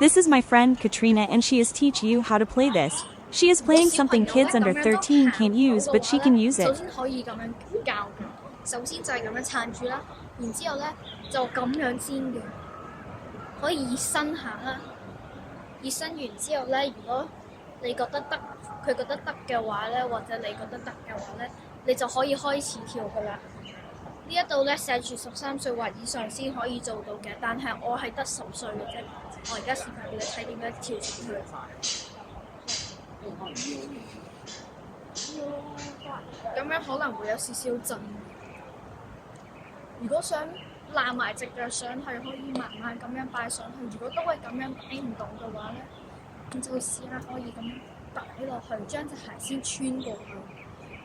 This is my friend Katrina and she is teach you how to play this. She is playing something kids under 13 can't use, but she can use 首 it. 先可以咁樣教嘅，首先就係咁樣撐住啦，然之後咧就咁樣先嘅，可以熱身下啦。熱身完之後咧，如果你覺得得，佢覺得得嘅話咧，或者你覺得得嘅話咧，你就可以開始跳噶啦。呢一度咧寫住13歲或以上先可以做到嘅，但係我係得10歲嘅啫。我而家示範俾你睇點樣跳上去。咁樣可能會有少少震。如果想攬埋隻腳上去，可以慢慢咁樣擺上去。如果都係咁樣擺唔到嘅話咧，咁就試下可以咁樣擺落去，將隻鞋先穿過去。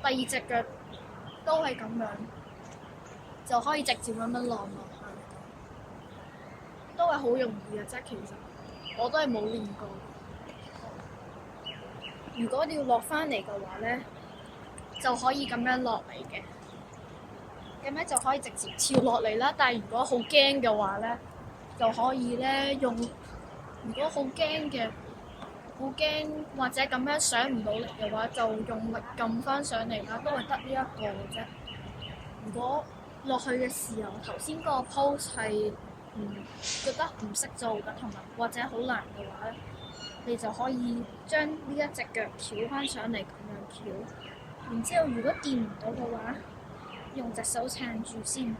第二隻腳都係咁樣，就可以直接咁樣落去。都係好容易嘅啫，其實我都係冇練過。如果你要落翻嚟嘅話咧，就可以咁樣落嚟嘅，咁樣就可以直接跳落嚟啦。但係如果好驚嘅話咧，就可以咧用。如果好驚或者咁樣上唔到嚟嘅話，就用力撳翻上嚟啦，都係得呢一個嘅啫。如果落去嘅時候，頭先嗰個 pose 係覺得唔識做嘅，同埋或者好難嘅話咧，你就可以將呢一隻腳翹翻上嚟咁樣翹。然之後，如果掂唔到嘅話，用隻手撐住先。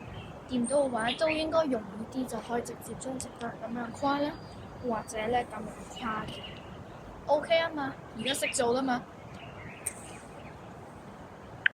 掂到嘅話都應該容易啲，就可以直接將隻腳咁樣跨啦，或者咧咁樣跨嘅。OK 啊嘛，而家識做啦嘛。